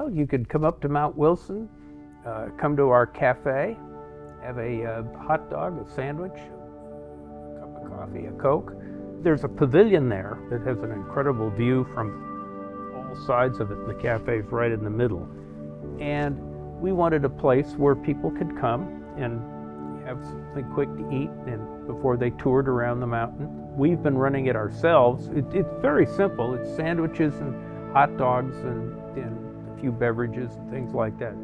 Well, you could come up to Mount Wilson, come to our cafe, have a hot dog, a sandwich, a cup of coffee, a Coke. There's a pavilion there that has an incredible view from all sides of it. The cafe is right in the middle. And we wanted a place where people could come and have something quick to eat and before they toured around the mountain. We've been running it ourselves. It's very simple. It's sandwiches and hot dogs and a few beverages and things like that.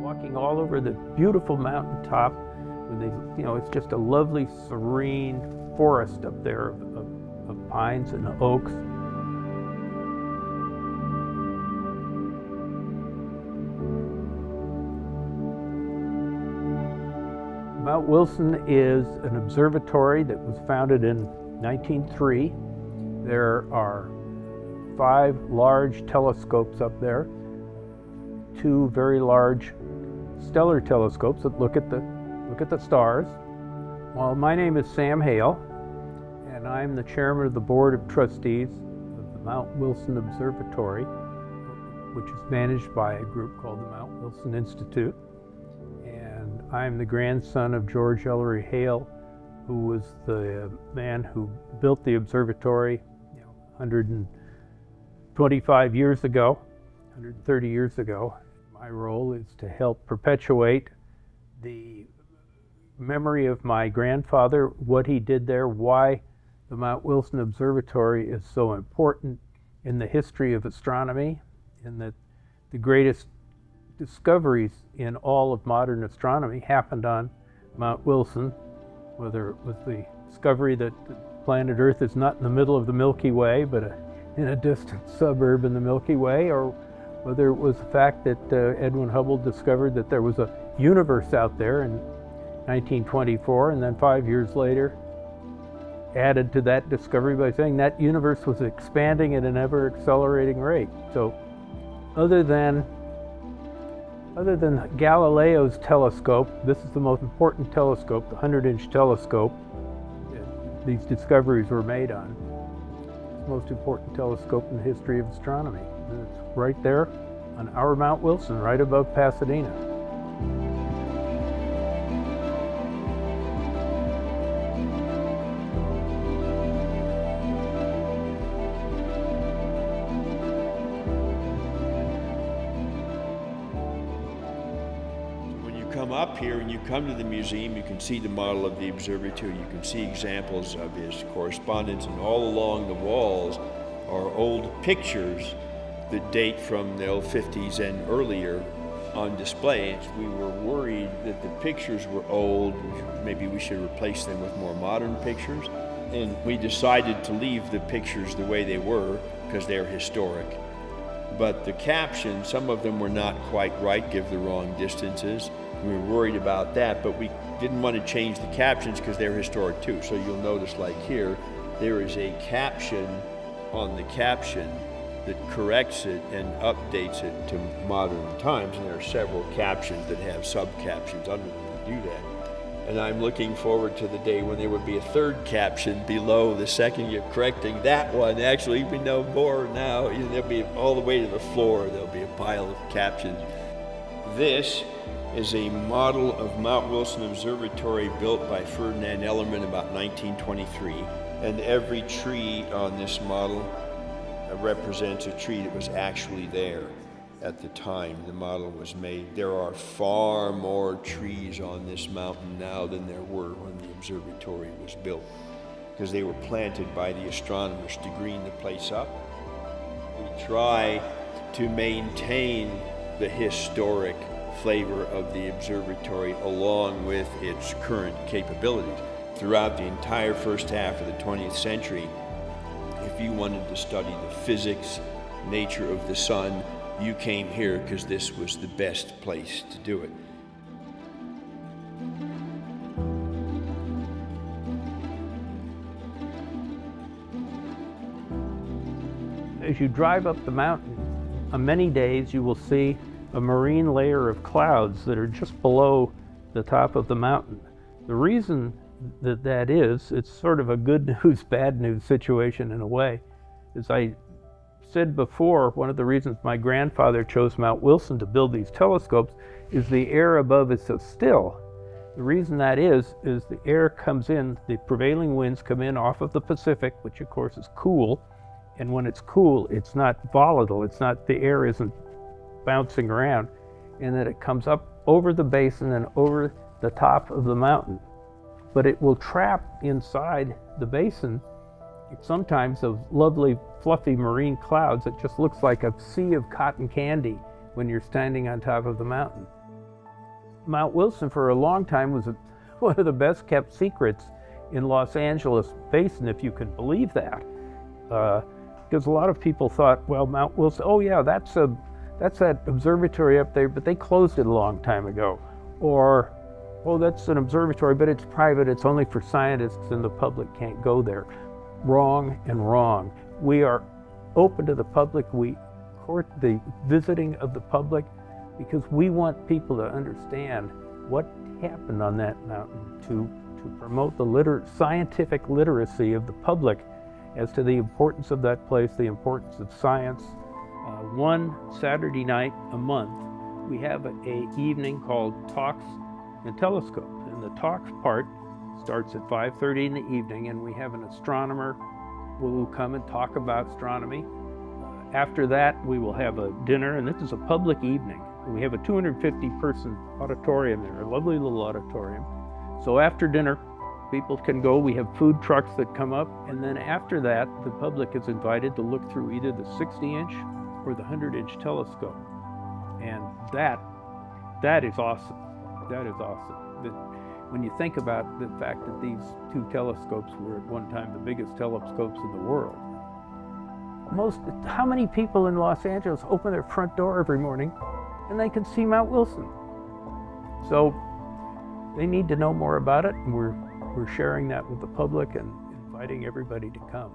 Walking all over the beautiful mountaintop with these, it's just a lovely, serene forest up there of pines and oaks. Mount Wilson is an observatory that was founded in 1903. There are 5 large telescopes up there, 2 very large stellar telescopes that look at the stars. Well, my name is Sam Hale, and I'm the chairman of the board of trustees of the Mount Wilson Observatory, which is managed by a group called the Mount Wilson Institute. And I'm the grandson of George Ellery Hale, who was the man who built the observatory 125 years ago, 130 years ago. My role is to help perpetuate the memory of my grandfather, what he did there, why the Mount Wilson Observatory is so important in the history of astronomy, and that the greatest discoveries in all of modern astronomy happened on Mount Wilson, whether it was the discovery that the planet Earth is not in the middle of the Milky Way, but in a distant suburb in the Milky Way, or whether it was the fact that Edwin Hubble discovered that there was a universe out there in 1924, and then 5 years later added to that discovery by saying that universe was expanding at an ever accelerating rate. So other than Galileo's telescope, this is the most important telescope, the 100-inch telescope that these discoveries were made on. It's the most important telescope in the history of astronomy. And it's right there on our Mount Wilson, right above Pasadena. Come up here and you come to the museum, you can see the model of the observatory, you can see examples of his correspondence, and all along the walls are old pictures that date from the old 50s and earlier on display. We were worried that the pictures were old, maybe we should replace them with more modern pictures, and we decided to leave the pictures the way they were because they're historic. But the captions, some of them were not quite right, give the wrong distances. We were worried about that, but we didn't want to change the captions because they're historic too. So you'll notice, like here, there is a caption on the caption that corrects it and updates it to modern times. And there are several captions that have sub-captions under them to do that. And I'm looking forward to the day when there would be a third caption below the second you're correcting that one. Actually, we know more now. There'll be all the way to the floor, there'll be a pile of captions. This is a model of Mount Wilson Observatory built by Ferdinand Ellerman about 1923. And every tree on this model represents a tree that was actually there at the time the model was made. There are far more trees on this mountain now than there were when the observatory was built, because they were planted by the astronomers to green the place up. We try to maintain the historic flavor of the observatory along with its current capabilities. Throughout the entire first half of the 20th century, if you wanted to study the physics, nature of the sun, you came here because this was the best place to do it. As you drive up the mountain, on many days you will see a marine layer of clouds that are just below the top of the mountain. The reason that is, it's sort of a good news, bad news situation in a way, is I said before, one of the reasons my grandfather chose Mount Wilson to build these telescopes is the air above is so still. The reason that is the air comes in, the prevailing winds come in off of the Pacific, which of course is cool, and when it's cool, it's not volatile, the air isn't bouncing around, and then it comes up over the basin and over the top of the mountain. But it will trap inside the basin sometimes of lovely fluffy marine clouds that just looks like a sea of cotton candy when you're standing on top of the mountain. Mount Wilson for a long time was one of the best kept secrets in Los Angeles basin, if you can believe that. Because a lot of people thought, well, Mount Wilson, oh yeah, that's that observatory up there, but they closed it a long time ago. Or, oh, that's an observatory, but it's private, it's only for scientists and the public can't go there. Wrong and wrong. We are open to the public. We court the visiting of the public because we want people to understand what happened on that mountain to promote the scientific literacy of the public as to the importance of that place, the importance of science. One Saturday night a month, we have an evening called Talks and Telescope. And the talks part starts at 5:30 in the evening, and we have an astronomer who will come and talk about astronomy. After that, we will have a dinner, and this is a public evening. We have a 250-person auditorium there, a lovely little auditorium. So after dinner, people can go. We have food trucks that come up, and then after that, the public is invited to look through either the 60-inch or the 100-inch telescope. And that is awesome. That is awesome. When you think about the fact that these two telescopes were at one time the biggest telescopes in the world. How many people in Los Angeles open their front door every morning and they can see Mount Wilson? So they need to know more about it, and we're sharing that with the public and inviting everybody to come.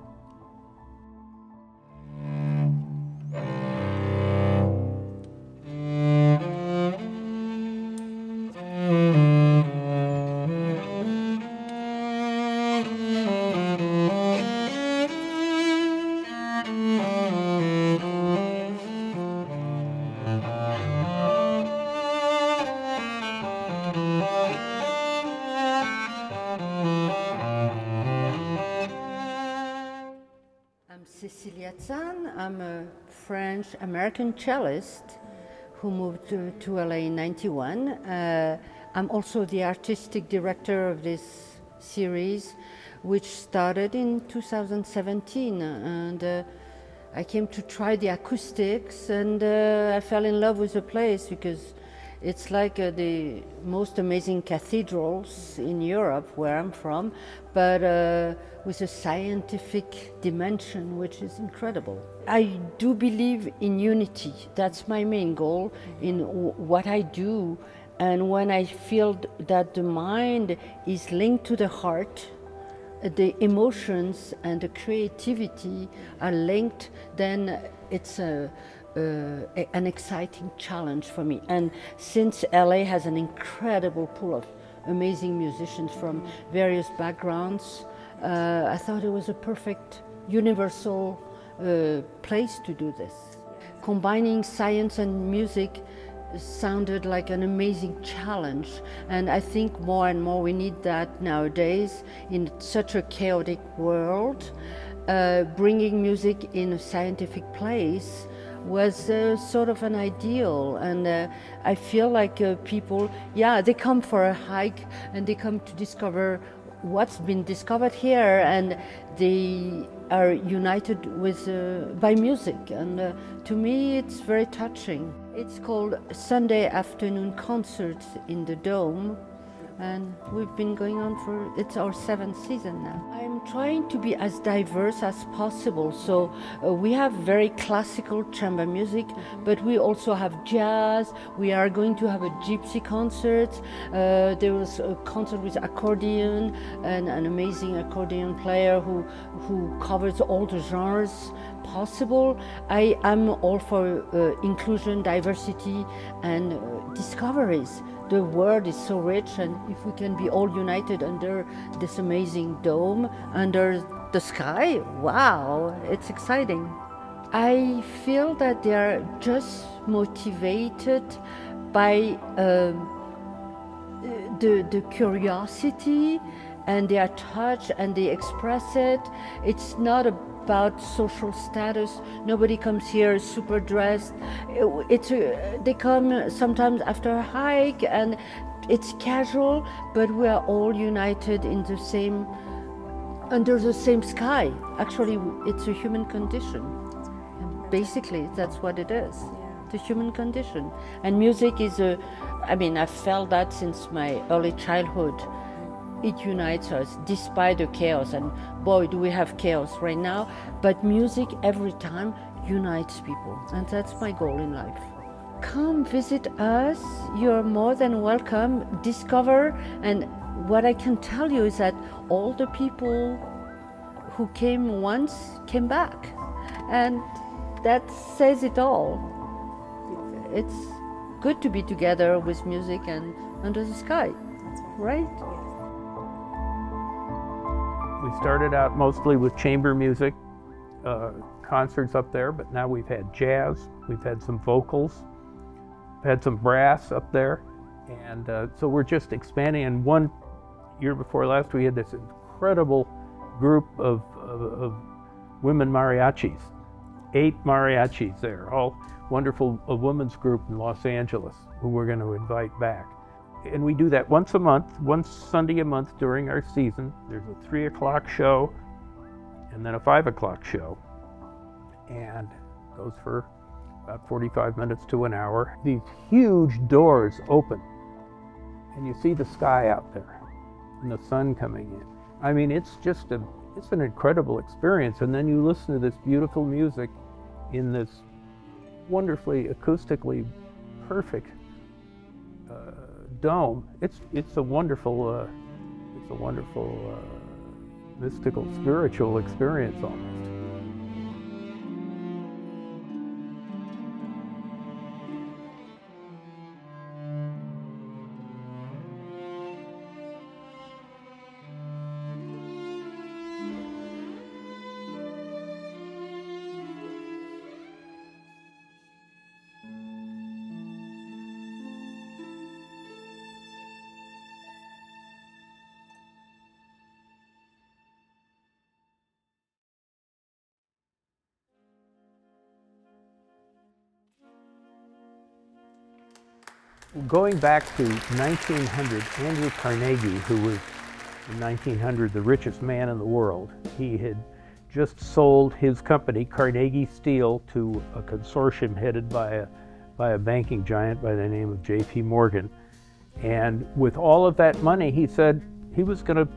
I'm a French-American cellist who moved to LA in '91. I'm also the artistic director of this series, which started in 2017. And I came to try the acoustics, and I fell in love with the place because it's like the most amazing cathedrals in Europe, where I'm from, but with a scientific dimension, which is incredible. I do believe in unity. That's my main goal in what I do. And when I feel that the mind is linked to the heart, the emotions and the creativity are linked, then it's an exciting challenge for me. And since LA has an incredible pool of amazing musicians from various backgrounds, I thought it was a perfect universal place to do this. Combining science and music sounded like an amazing challenge, and I think more and more we need that nowadays in such a chaotic world. Bringing music in a scientific place was sort of an ideal, and I feel like people, they come for a hike and they come to discover what's been discovered here, and they are united with by music, and to me it's very touching. It's called Sunday Afternoon Concerts in the Dome, and we've been going on it's our 7th season now. I'm trying to be as diverse as possible, so we have very classical chamber music, but we also have jazz. We are going to have a gypsy concert. There was a concert with accordion, and an amazing accordion player who covers all the genres possible. I am all for inclusion, diversity, and discoveries. The world is so rich, and if we can be all united under this amazing dome, under the sky, wow, it's exciting. I feel that they are just motivated by the curiosity, and they are touched and they express it. It's not about social status. Nobody comes here super dressed. They come sometimes after a hike, and it's casual, but we are all united in the same, under the same sky. Actually, it's a human condition. And basically, that's what it is. The human condition. And music is I've felt that since my early childhood. It unites us despite the chaos, and boy, do we have chaos right now, but music every time unites people, and that's my goal in life. Come visit us, you're more than welcome, discover, and what I can tell you is that all the people who came once came back, and that says it all. It's good to be together with music and under the sky, right? We started out mostly with chamber music, concerts up there, but now we've had jazz, we've had some vocals, we've had some brass up there, and so we're just expanding. And one year before last, we had this incredible group of women mariachis, 8 mariachis there, all wonderful, a women's group in Los Angeles who we're going to invite back. And we do that once a month, one Sunday a month during our season. There's a 3 o'clock show and then a 5 o'clock show. And it goes for about 45 minutes to an hour. These huge doors open and you see the sky out there and the sun coming in. I mean, it's an incredible experience. And then you listen to this beautiful music in this wonderfully acoustically perfect dome. It's a wonderful mystical, spiritual experience almost. Going back to 1900, Andrew Carnegie, who was in 1900 the richest man in the world, he had just sold his company, Carnegie Steel, to a consortium headed by a banking giant by the name of J.P. Morgan. And with all of that money, he said he was going to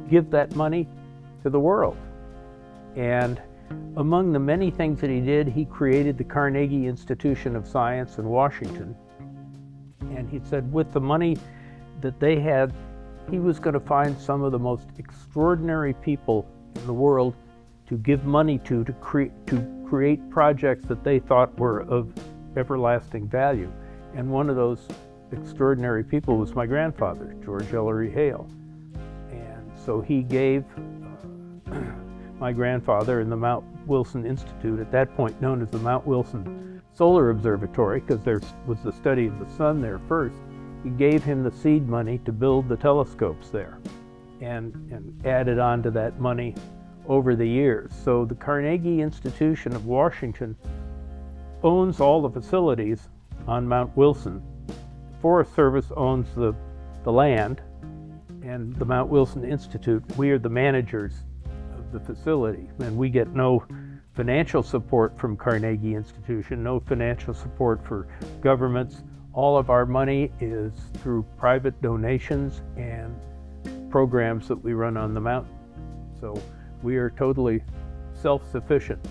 give that money to the world. And among the many things that he did, he created the Carnegie Institution of Science in Washington. And he said with the money that they had, he was going to find some of the most extraordinary people in the world to give money to create projects that they thought were of everlasting value. And one of those extraordinary people was my grandfather, George Ellery Hale. And so he gave my grandfather and the Mount Wilson Institute, at that point known as the Mount Wilson Solar Observatory, because there was the study of the sun there first, he gave him the seed money to build the telescopes there and added on to that money over the years. So the Carnegie Institution of Washington owns all the facilities on Mount Wilson. The Forest Service owns the land, and the Mount Wilson Institute, we are the managers of the facility, and we get no financial support from Carnegie Institution, no financial support for governments. All of our money is through private donations and programs that we run on the mountain. So we are totally self-sufficient.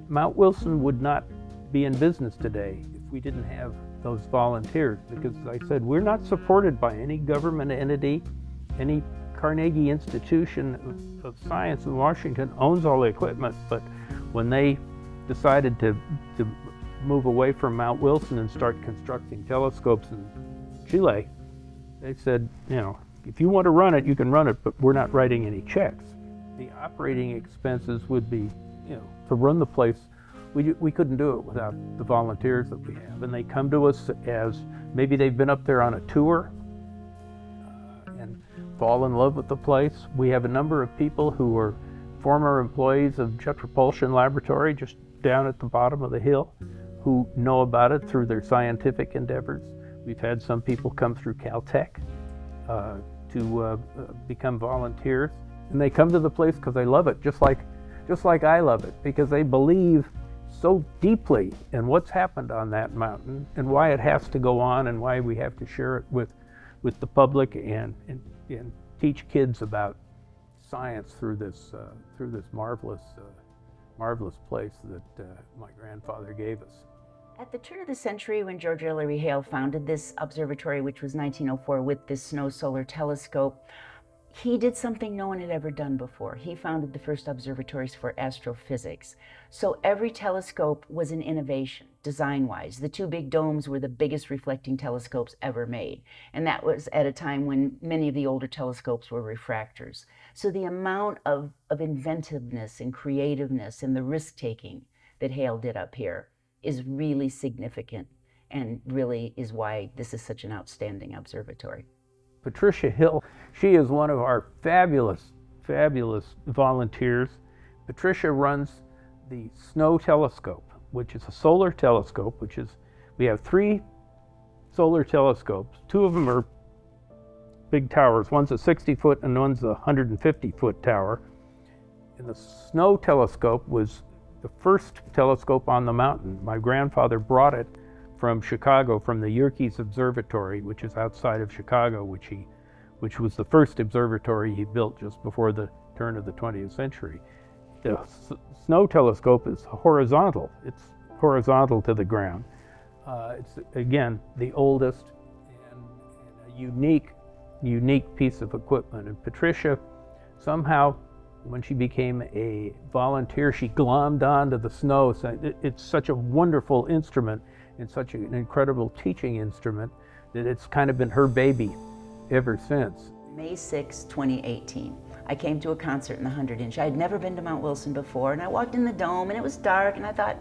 Mount Wilson would not be in business today if we didn't have those volunteers, because as I said, we're not supported by any government entity. Any Carnegie Institution of Science in Washington owns all the equipment, but when they decided to move away from Mount Wilson and start constructing telescopes in Chile, they said, you know, if you want to run it, you can run it, but we're not writing any checks. The operating expenses would be, you know, to run the place we couldn't do it without the volunteers that we have. And they come to us as maybe they've been up there on a tour and fall in love with the place. We have a number of people who are former employees of Jet Propulsion Laboratory just down at the bottom of the hill who know about it through their scientific endeavors. We've had some people come through Caltech to become volunteers. And they come to the place because they love it, just like I love it, because they believe so deeply in what's happened on that mountain and why it has to go on and why we have to share it with the public and teach kids about science through this marvelous place that my grandfather gave us. At the turn of the century, when George Ellery Hale founded this observatory, which was 1904 with this Snow Solar Telescope, he did something no one had ever done before. He founded the first observatories for astrophysics. So every telescope was an innovation, design-wise. The two big domes were the biggest reflecting telescopes ever made. And that was at a time when many of the older telescopes were refractors. So the amount of inventiveness and creativeness and the risk-taking that Hale did up here is really significant and really is why this is such an outstanding observatory. Patricia Hill, she is one of our fabulous volunteers. Patricia runs the Snow Telescope, which is a solar telescope, we have 3 solar telescopes. 2 of them are big towers. One's a 60-foot and one's a 150-foot tower. And the Snow Telescope was the first telescope on the mountain. My grandfather brought it from Chicago, from the Yerkes Observatory, which is outside of Chicago, which was the first observatory he built just before the turn of the 20th century. The Snow Telescope is horizontal. It's horizontal to the ground. It's, again, the oldest and a unique piece of equipment. And Patricia, somehow, when she became a volunteer, she glommed onto the snow. So it's such a wonderful instrument and such an incredible teaching instrument that it's kind of been her baby ever since. May 6, 2018. I came to a concert in the 100-inch. I had never been to Mount Wilson before, and I walked in the dome, and it was dark, and I thought,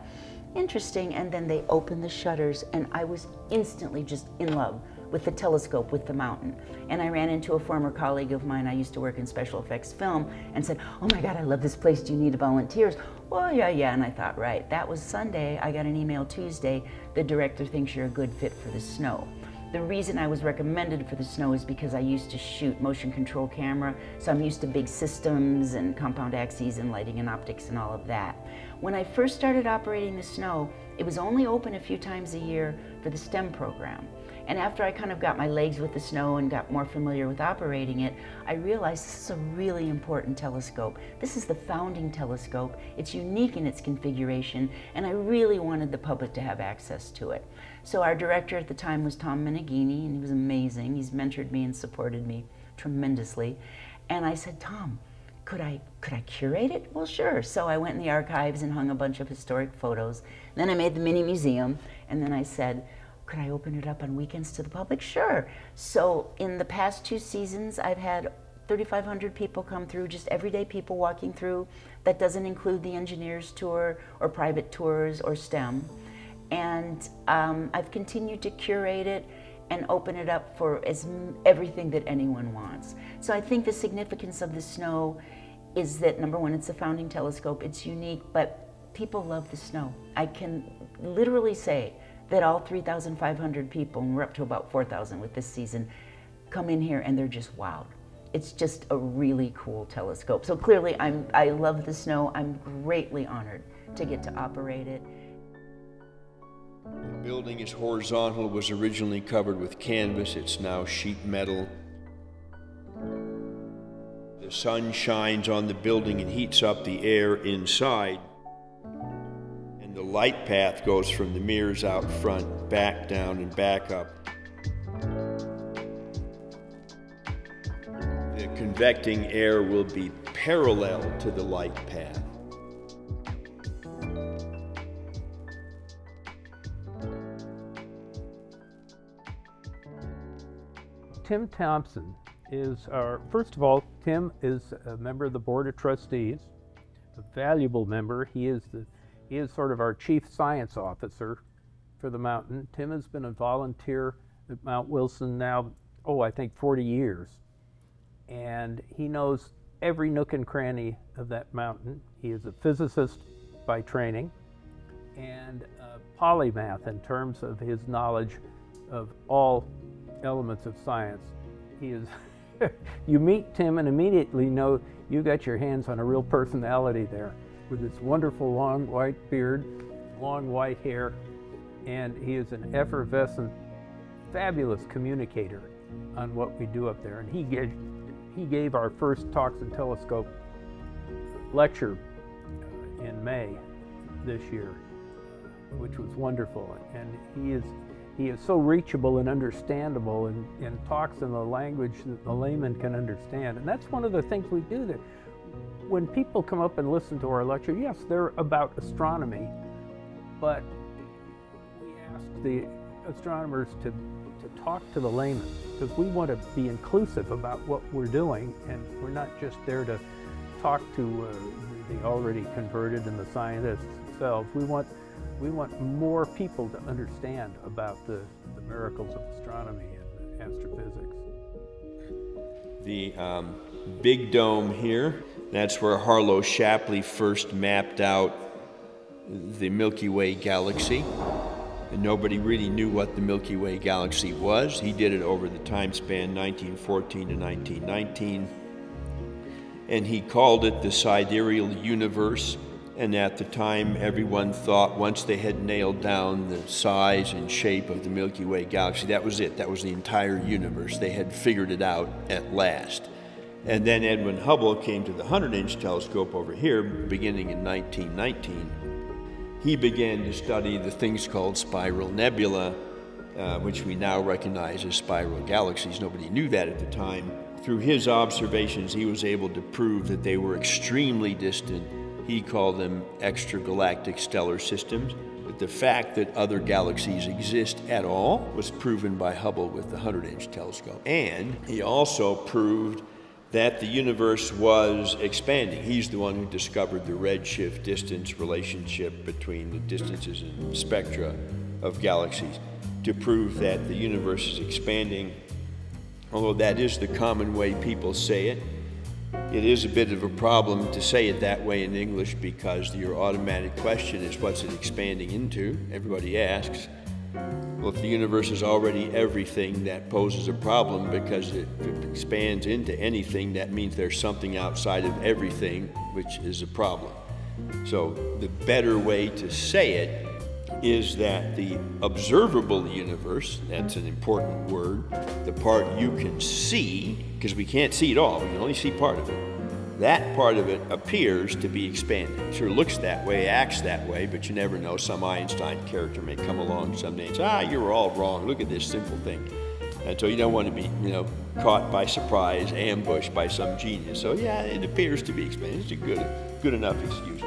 interesting, and then they opened the shutters, and I was instantly just in love with the telescope, with the mountain. And I ran into a former colleague of mine, I used to work in special effects film, and said, oh my God, I love this place, do you need volunteers? Well, yeah, and I thought, right, that was Sunday. I got an email Tuesday, the director thinks you're a good fit for the snow. The reason I was recommended for the snow is because I used to shoot motion control camera, so I'm used to big systems and compound axes and lighting and optics and all of that. When I first started operating the snow, it was only open a few times a year for the STEM program. And after I kind of got my legs with the snow and got more familiar with operating it, I realized this is a really important telescope. This is the founding telescope. It's unique in its configuration, and I really wanted the public to have access to it. So our director at the time was Tom Meneghini, and he was amazing. He's mentored me and supported me tremendously. And I said, Tom, could I curate it? Well, sure. So I went in the archives and hung a bunch of historic photos. Then I made the mini museum, and then I said, could I open it up on weekends to the public? Sure. So in the past 2 seasons, I've had 3,500 people come through, just everyday people walking through. That doesn't include the engineers tour or private tours or STEM. And I've continued to curate it and open it up for everything that anyone wants. So I think the significance of the snow is that, number one, it's a founding telescope, it's unique, but people love the snow. I can literally say that all 3,500 people, and we're up to about 4,000 with this season, come in here and they're just wowed. It's just a really cool telescope. So clearly I love the snow. I'm greatly honored to get to operate it. The building is horizontal, was originally covered with canvas. It's now sheet metal. The sun shines on the building and heats up the air inside. And the light path goes from the mirrors out front, back down and back up. The convecting air will be parallel to the light path. Tim Thompson is first of all, Tim is a member of the Board of Trustees, a valuable member. He is He is sort of our chief science officer for the mountain. Tim has been a volunteer at Mount Wilson now, I think 40 years. And he knows every nook and cranny of that mountain. He is a physicist by training and a polymath in terms of his knowledge of all elements of science. He is, you meet Tim and immediately know you got your hands on a real personality there with his wonderful long white beard, long white hair, and he is an effervescent, fabulous communicator on what we do up there. And he gave our first Talks and Telescope lecture in May this year, which was wonderful. And he is so reachable and understandable and talks in the language that the layman can understand. And that's one of the things we do there. When people come up and listen to our lecture, yes, they're about astronomy, but we ask the astronomers to talk to the layman, because we want to be inclusive about what we're doing, and we're not just there to talk to the already converted and the scientists themselves. We want more people to understand about the miracles of astronomy and astrophysics. The big dome here, that's where Harlow Shapley first mapped out the Milky Way galaxy. And nobody really knew what the Milky Way galaxy was. He did it over the time span 1914 to 1919. And he called it the sidereal universe. And at the time, everyone thought once they had nailed down the size and shape of the Milky Way galaxy, that was it. That was the entire universe. They had figured it out at last. And then Edwin Hubble came to the 100-inch telescope over here, beginning in 1919. He began to study the things called spiral nebula, which we now recognize as spiral galaxies. Nobody knew that at the time. Through his observations, he was able to prove that they were extremely distant. He called them extragalactic stellar systems. But the fact that other galaxies exist at all was proven by Hubble with the 100-inch telescope. And he also proved that the universe was expanding. He's the one who discovered the redshift distance relationship between the distances and spectra of galaxies to prove that the universe is expanding. Although that is the common way people say it, it is a bit of a problem to say it that way in English, because your automatic question is, what's it expanding into? Everybody asks. Well, if the universe is already everything, that poses a problem, because if it expands into anything, that means there's something outside of everything, which is a problem. So the better way to say it is that the observable universe, that's an important word, the part you can see, because we can't see it all, we can only see part of it. That part of it appears to be expanding. It sure looks that way, acts that way, but you never know. Some Einstein character may come along someday and say, you're all wrong, look at this simple thing. And so you don't want to be, caught by surprise, ambushed by some genius. So yeah, it appears to be expanding. It's a good enough excuse.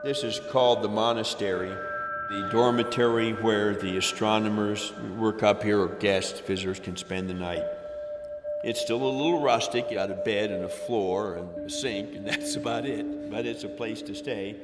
This is called the monastery, the dormitory where the astronomers work up here, or guests, visitors can spend the night. It's still a little rustic. You got a bed and a floor and a sink, and that's about it. But it's a place to stay.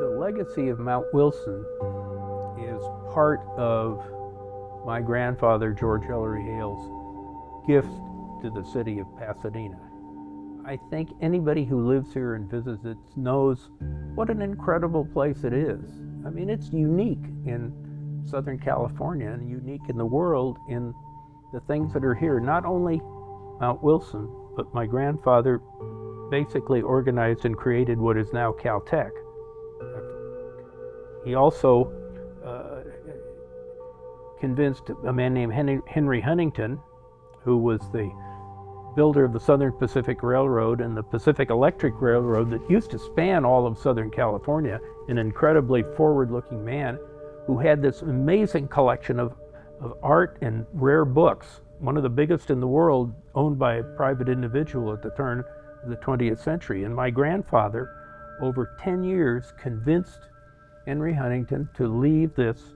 The legacy of Mount Wilson is part of my grandfather, George Ellery Hale's gift to the city of Pasadena. I think anybody who lives here and visits it knows what an incredible place it is. I mean, it's unique in Southern California and unique in the world in the things that are here. Not only Mount Wilson, but my grandfather basically organized and created what is now Caltech. He also convinced a man named Henry Huntington, who was the builder of the Southern Pacific Railroad and the Pacific Electric Railroad that used to span all of Southern California, an incredibly forward-looking man who had this amazing collection of art and rare books, one of the biggest in the world, owned by a private individual at the turn of the 20th century. And my grandfather, over 10 years, convinced Henry Huntington to leave this,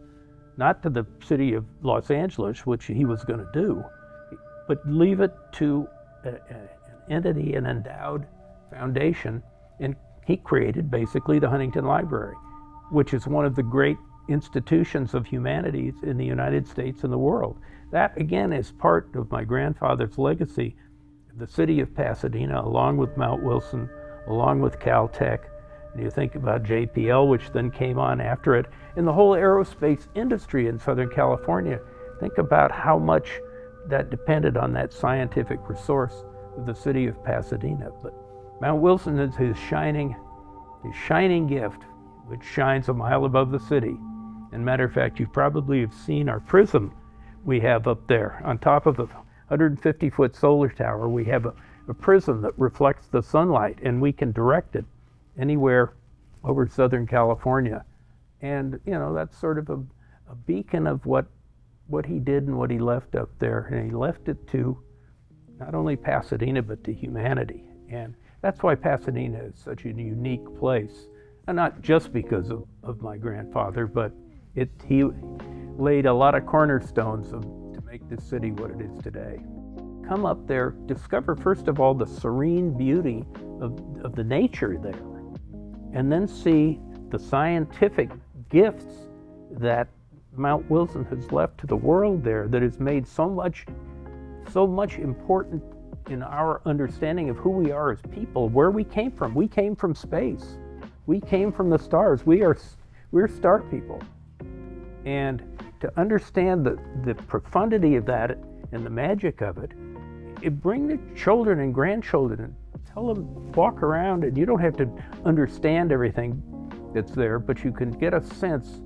not to the city of Los Angeles, which he was going to do, but leave it to an entity, an endowed foundation, and he created basically the Huntington Library, which is one of the great institutions of humanities in the United States and the world. That, again, is part of my grandfather's legacy. The city of Pasadena, along with Mount Wilson, along with Caltech, and you think about JPL, which then came on after it, and the whole aerospace industry in Southern California. Think about how much that depended on that scientific resource of the city of Pasadena. But Mount Wilson is his shining gift, which shines a mile above the city. And matter of fact, you probably have seen our prism we have up there. On top of a 150-foot solar tower, we have a prism that reflects the sunlight, and we can direct it anywhere over Southern California. And, you know, that's sort of a beacon of what he did and what he left up there. And he left it to not only Pasadena, but to humanity. And that's why Pasadena is such a unique place. And not just because of my grandfather, but he laid a lot of cornerstones to make this city what it is today. Come up there, discover first of all the serene beauty of the nature there, and then see the scientific gifts that Mount Wilson has left to the world there, that has made so much important in our understanding of who we are as people, where we came from. We came from space. We came from the stars. We're star people. And to understand the profundity of that and the magic of it, bring the children and grandchildren and tell them, walk around, and you don't have to understand everything that's there, but you can get a sense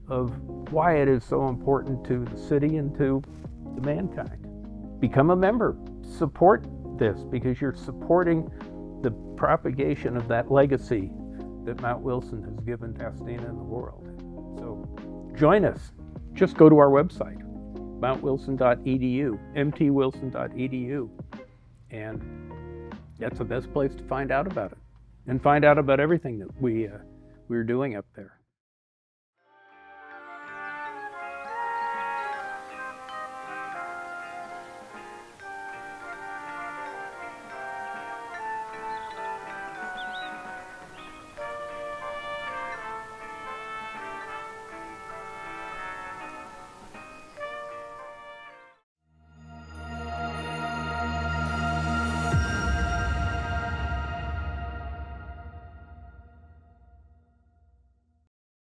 of why it is so important to the city and to mankind. Become a member. Support this, because you're supporting the propagation of that legacy that Mount Wilson has given Pasadena and the world. So join us. Just go to our website, mountwilson.edu, mtwilson.edu, and that's the best place to find out about it and find out about everything that we're doing up there.